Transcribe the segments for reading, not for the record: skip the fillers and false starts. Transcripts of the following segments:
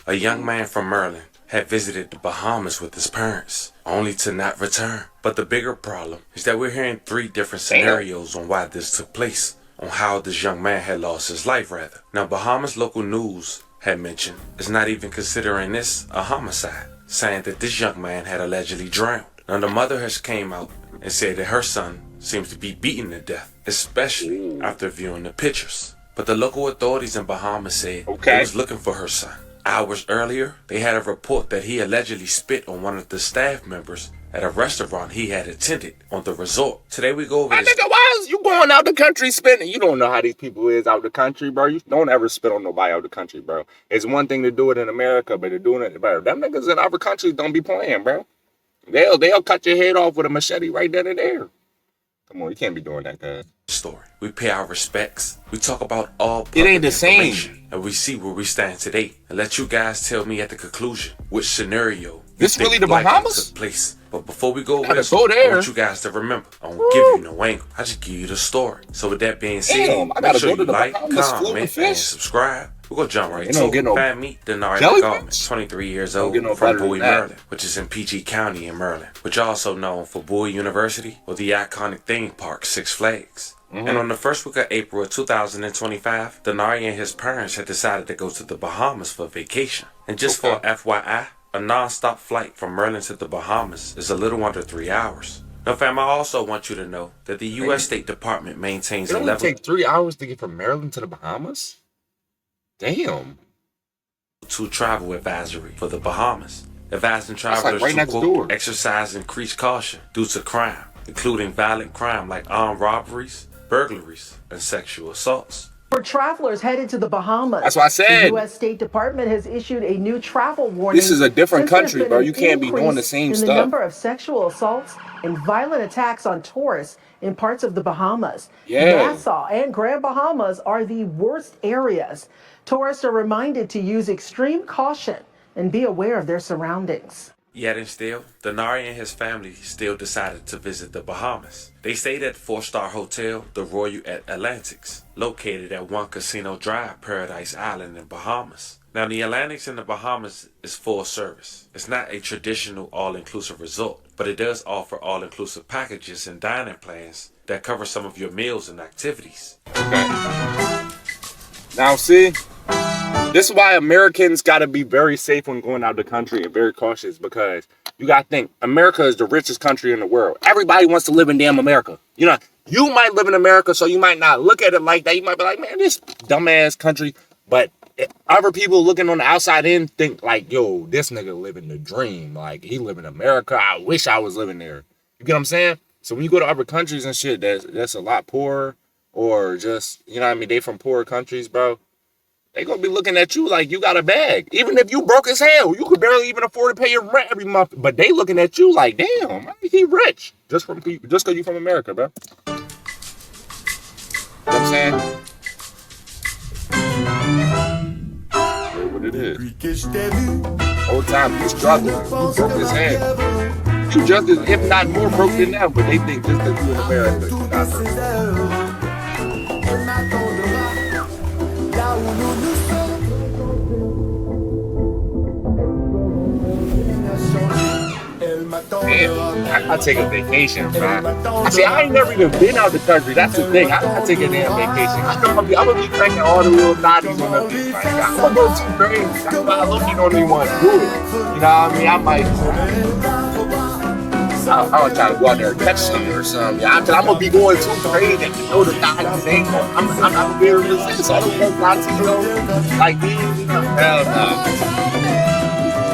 A young man from Maryland had visited the Bahamas with his parents, only to not return. But the bigger problem is that we're hearing three different scenarios on why this took place, on how this young man had lost his life rather. Now, Bahamas local news had mentioned is not even considering this a homicide, saying that this young man had allegedly drowned. Now, the mother has came out and said that her son seems to be beaten to death, especially after viewing the pictures. But the local authorities in Bahamas said they was looking for her son. Hours earlier, they had a report that he allegedly spit on one of the staff members at a restaurant he had attended on the resort. Today we go over this. Nigga, why is you going out the country spitting? You don't know how these people is out the country, bro. You don't ever spit on nobody out the country, bro. It's one thing to do it in America, but they're doing it better. Them niggas in other countries don't be playing, bro. They'll cut your head off with a machete right then and there. Come on, you can't be doing that, cuz. Story. We pay our respects. We talk about all it ain't the same, and we see where we stand today. And let you guys tell me at the conclusion which scenario this really the Bahamas took place. But before we go over this, go there. I want you guys to remember, I won't give you no angle. I just give you the story. So with that being said, make sure you like, comment, and subscribe. We're going to jump right to it. Fan meet Denari Garment, 23 years old, from Bowie, Maryland, which is in PG County in Maryland, which is also known for Bowie University or the iconic theme park Six Flags. And on the first week of April of 2025, Denari and his parents had decided to go to the Bahamas for vacation. And just for FYI, a non-stop flight from Maryland to the Bahamas is a little under 3 hours. Now, fam, I also want you to know that the U.S. State Department maintains it only take 3 hours to get from Maryland to the Bahamas? Damn. To travel advisory for the Bahamas, advising travelers to quote, exercise increased caution due to crime, including violent crime like armed robberies, burglaries, and sexual assaults. For travelers headed to the Bahamas, that's what I said. The U.S. State Department has issued a new travel warning. This is a different country, bro. You can't be doing the same stuff. The number of sexual assaults and violent attacks on tourists in parts of the Bahamas. Nassau and Grand Bahamas are the worst areas. Tourists are reminded to use extreme caution and be aware of their surroundings. Yet and still, Denari and his family still decided to visit the Bahamas. They stayed at 4-star hotel, the Royal Atlantics, located at One Casino Drive, Paradise Island in Bahamas. Now, the Atlantics in the Bahamas is full service. It's not a traditional all-inclusive resort, but it does offer all-inclusive packages and dining plans that cover some of your meals and activities. Okay. Now, see, this is why Americans got to be very safe when going out of the country and very cautious, because you got to think, America is the richest country in the world. Everybody wants to live in damn America. You know, you might live in America, so you might not look at it like that. You might be like, man, this dumbass country. But other people looking on the outside in think like, yo, this nigga living the dream. Like, he live in America. I wish I was living there. You get what I'm saying? So when you go to other countries and shit that's a lot poorer, or just, you know what I mean, they from poorer countries, bro, they gonna be looking at you like you got a bag. Even if you broke as hell, you could barely even afford to pay your rent every month. But they looking at you like, damn, he rich. Just because you from America, bro. You know what I'm saying? What it is. Whole time you struggling, you broke as hell. You just as, if not more broke than that, but they think just that you in America, you not broke. Man, I take a vacation, man. I ain't never even been out the country. That's the thing. I take a damn vacation. I'm gonna be cranking all the little naughties on the beach. Like, I'm gonna go too crazy. That's why I look, you don't even want to do it. You know what I mean? I might. I'll try to go out there and catch something or something. Yeah, I'm gonna be going too crazy. You know the naughties ain't. I'm not gonna be able to resist. So I don't want Latinos like me. Hell no.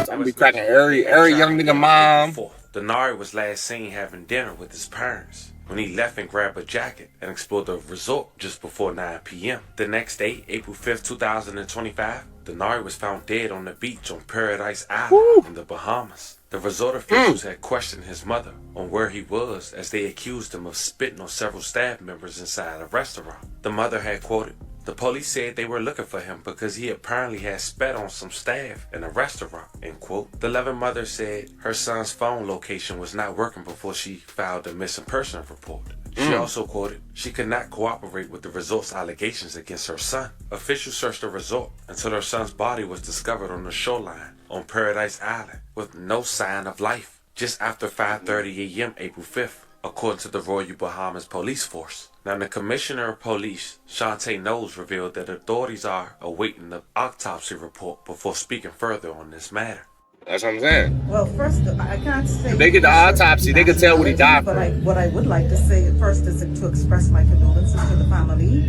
I'm gonna be cracking every young nigga mom. Denari was last seen having dinner with his parents when he left and grabbed a jacket and explored the resort just before 9 p.m. The next day, April 5th, 2025, Denari was found dead on the beach on Paradise Island in the Bahamas. The resort officials had questioned his mother on where he was as they accused him of spitting on several staff members inside a restaurant. The mother had quoted, "The police said they were looking for him because he apparently had spat on some staff in a restaurant," end quote. The loving mother said her son's phone location was not working before she filed a missing person report. She also quoted, she could not cooperate with the resort's allegations against her son. Officials searched the resort until her son's body was discovered on the shoreline on Paradise Island with no sign of life just after 5:30 a.m. April 5th, according to the Royal Bahamas Police Force. Now, the Commissioner of Police, JayThou, revealed that authorities are awaiting the autopsy report before speaking further on this matter. That's what I'm saying. Well, first, I can't say. If they get the autopsy, they can tell what he died but from. what I would like to say first is to express my condolences to the family.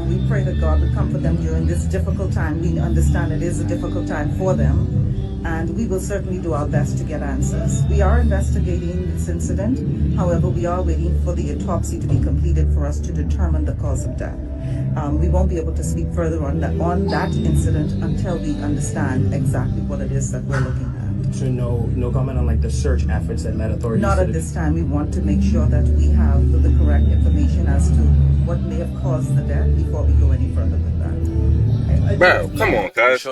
We pray that God would comfort them during this difficult time. We understand it is a difficult time for them, and we will certainly do our best to get answers. We are investigating this incident. However, we are waiting for the autopsy to be completed for us to determine the cause of death. We won't be able to speak further on that incident until we understand exactly what it is that we're looking at. So no comment on like the search efforts that led authorities. Not at this time. We want to make sure that we have the correct information as to what may have caused the death before we go any further with that. Bro, come on, cuz.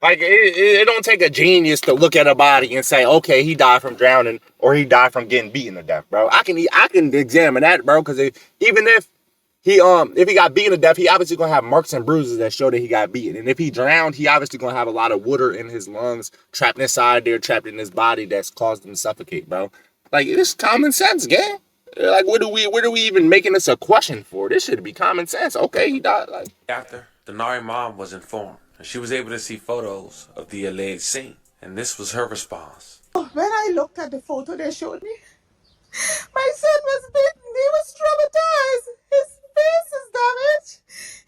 Like, it don't take a genius to look at a body and say, okay, he died from drowning or he died from getting beaten to death, bro. I can examine that, bro, because even if he got beaten to death, he obviously gonna have marks and bruises that show that he got beaten. And if he drowned, he obviously gonna have a lot of water in his lungs, trapped inside there, trapped in his body, that's caused him to suffocate, bro. Like, it's common sense, gang. Like, what are we even making this a question for? This should be common sense. Okay, he died. Like, after Denari mom was informed, and she was able to see photos of the alleged scene, and this was her response. When I looked at the photo they showed me, my son was beaten. He was traumatized. His face is damaged.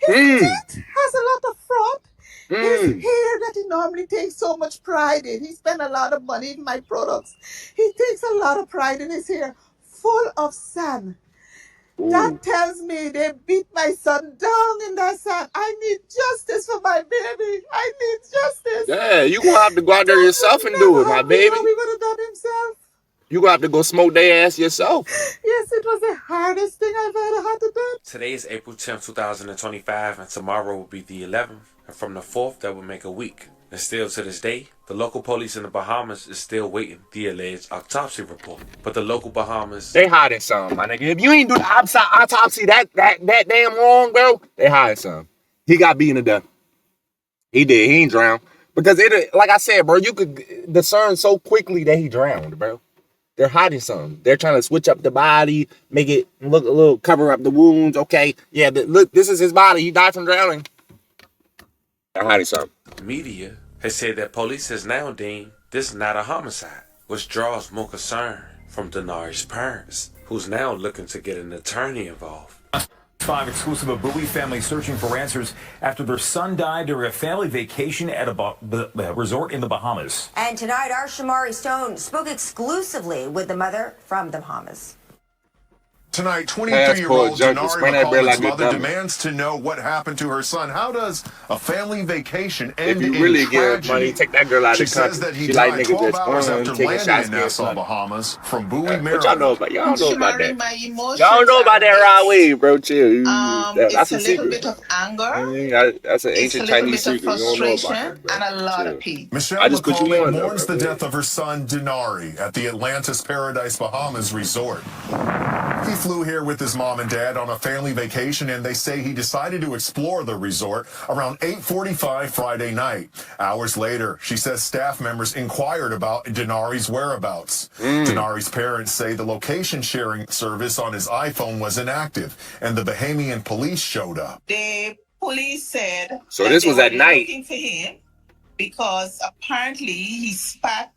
His teeth has a lot of fraud. His hair that he normally takes so much pride in. He spent a lot of money in my products. He takes a lot of pride in his hair, full of sand. That tells me they beat my son down in that sand. I need justice for my baby. I need justice. yeah, you gonna have to go out there yourself and do it, my baby. He would have done himself. You gonna have to go smoke their ass yourself. Yes, it was the hardest thing I've ever had to do. Today is April 10th, 2025, and tomorrow will be the 11th. And from the 4th, that will make a week. And still to this day, the local police in the Bahamas is still waiting the alleged autopsy report. But the local Bahamas... They hiding something, my nigga. If you ain't do the autopsy that damn long, bro, they hiding something. He got beaten to death. He did. He ain't drowned. Because, like I said, bro, you could discern so quickly that he drowned, bro. They're hiding something. They're trying to switch up the body, make it look a little, cover up the wounds. Okay, yeah, look, this is his body. He died from drowning. They're hiding something. Media has said that police has now deemed this not a homicide, which draws more concern from Denari's parents, who's now looking to get an attorney involved. 5 exclusive of Bowie family searching for answers after their son died during a family vacation at a resort in the Bahamas. And tonight, our Shamari Stone spoke exclusively with the mother from the Bahamas. Tonight, 23-year-old Denari McCollum's mother demands to know what happened to her son. How does a family vacation end in tragedy? Give money, take that girl out of the country. She says that he she died like 12 hours that's after landing in Nassau, Bahamas, from Bowie, Maryland. But y'all know about y'all don't know about that. My emotions Y'all don't know about that right way, bro. Chill. That's it's a little bit of anger. That's an ancient Chinese secret. You don't know about that, and a lot of pain. Michelle I just put you McCollum on mourns though, the death of her son Denari at the Atlantis Paradise Bahamas resort. He flew here with his mom and dad on a family vacation, and they say he decided to explore the resort around 8:45 Friday night. Hours later, she says staff members inquired about Denari's whereabouts. Denari's parents say the location sharing service on his iPhone was inactive, and the Bahamian police showed up. The police said so this was at night. Looking for him because apparently he spat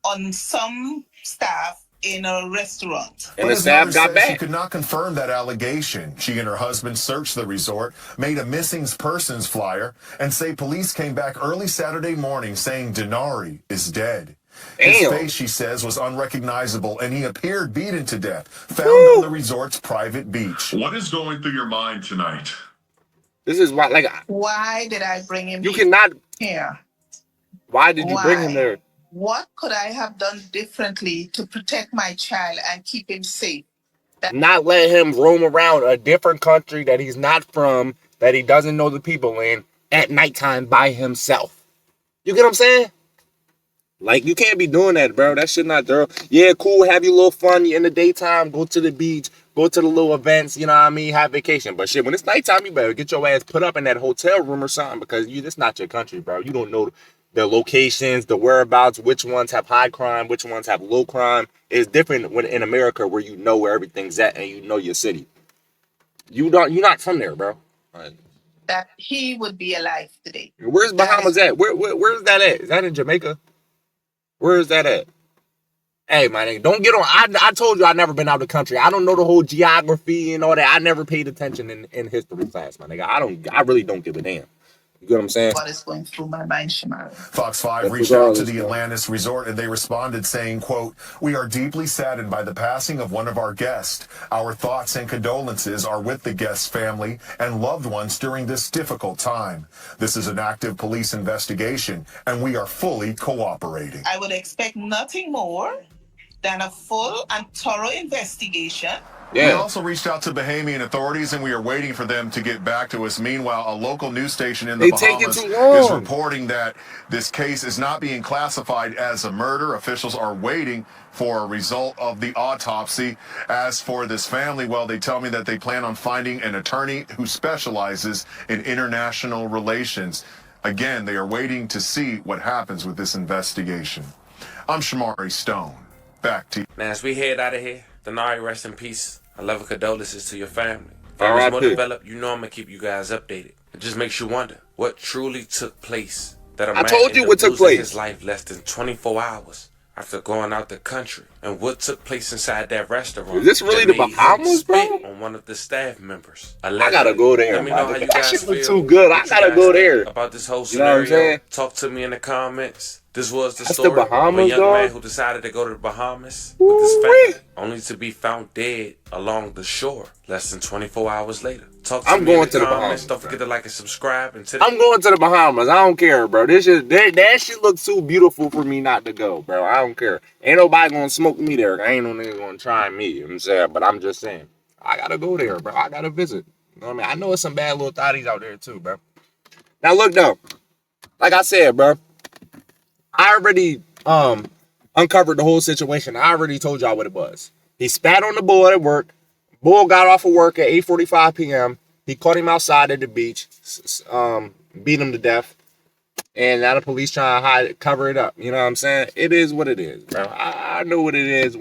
on some staff in a restaurant. And the staff got back. She could not confirm that allegation. She and her husband searched the resort, made a missing persons flyer, and say police came back early Saturday morning saying Denari is dead. His face, she says, was unrecognizable, and he appeared beaten to death, found on the resort's private beach. What is going through your mind tonight? This is why, like, why did I bring him you cannot here? Why did you bring him there? What could I have done differently to protect my child and keep him safe? Not let him roam around a different country that he's not from, that he doesn't know the people in, at nighttime by himself. You get what I'm saying? Like, you can't be doing that, bro. That shit not there. Yeah, cool, have your little fun. You're in the daytime, go to the beach, go to the little events, you know what I mean, have vacation. But shit, when it's nighttime, you better get your ass put up in that hotel room or something, because this not your country, bro. You don't know the locations, the whereabouts, which ones have high crime, which ones have low crime. It's different when in America, where you know where everything's at and you know your city. You're not from there, bro. Right. That he would be alive today. Where's Bahamas at? Where's that at? Is that in Jamaica? Where is that at? Hey, my nigga, don't get on. I told you I never been out of the country. I don't know the whole geography and all that. I never paid attention in history class, my nigga. I really don't give a damn. You get what I'm saying? What is going through my mind, Shamari? Fox 5 reached out to the Atlantis resort, and they responded saying, quote, "We are deeply saddened by the passing of one of our guests. Our thoughts and condolences are with the guest's family and loved ones during this difficult time. This is an active police investigation, and we are fully cooperating." I would expect nothing more than a full and thorough investigation. We also reached out to Bahamian authorities, and we are waiting for them to get back to us. Meanwhile, a local news station in the Bahamas is reporting that this case is not being classified as a murder. Officials are waiting for a result of the autopsy. As for this family, well, they tell me that they plan on finding an attorney who specializes in international relations. Again, they are waiting to see what happens with this investigation. I'm Shamari Stone. Back to you. Now, as we head out of here, Denari, rest in peace. I love and condolences to your family. If I was more developed, you know I'm gonna keep you guys updated. It just makes you wonder what truly took place. That a man ended up losing his life less than 24 hours after going out the country, and what took place inside that restaurant. Is this really the Bahamas, bro? On one of the staff members. I gotta go there. Let me know how you that guys shit look feel. too good. I gotta go there. About this whole You know what I'm scenario. saying? Talk to me in the comments. This was the That's story the Bahamas, of a young dog? man who decided to go to the Bahamas with his family, only to be found dead along the shore less than 24 hours later. Talk to me in the comments. Don't forget to like and subscribe. And I'm going to the Bahamas. I don't care, bro. That shit looks too beautiful for me not to go, bro. I don't care. Ain't nobody gonna smoke me there. Ain't no nigga gonna try me. You know what I'm saying? But I'm just saying, I gotta go there, bro. I gotta visit. You know what I mean? I know it's some bad little thotties out there too, bro. Now look though, like I said, bro, I already uncovered the whole situation. I already told y'all what it was. He spat on the bull at work. Bull got off of work at 8:45 p.m. He caught him outside at the beach, beat him to death, and now the police trying to hide it, cover it up. You know what I'm saying? It is what it is, bro. I know what it is.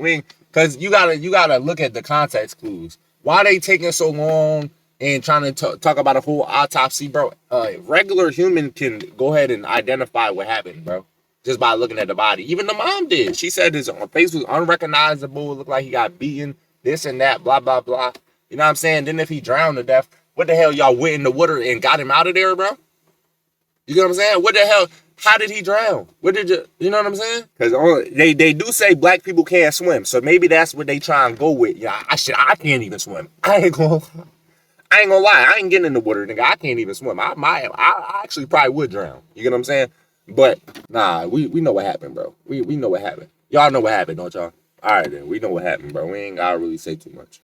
Because you gotta look at the context clues. Why they taking so long and trying to talk about a whole autopsy, bro? Regular human can go ahead and identify what happened, bro, just by looking at the body. Even the mom did. She said his face was unrecognizable. It looked like he got beaten, this and that, blah, blah, blah. You know what I'm saying? Then if he drowned to death, what the hell y'all went in the water and got him out of there, bro? You know what I'm saying? What the hell? How did he drown? You know what I'm saying? Because they do say black people can't swim. So maybe that's what they try and go with. Yeah, I can't even swim. I ain't gonna lie. I ain't getting in the water, nigga. I can't even swim. I actually probably would drown. You get what I'm saying? But nah, we know what happened, bro. We know what happened. Y'all know what happened, don't y'all? All right, then. We know what happened, bro. We ain't gotta really say too much.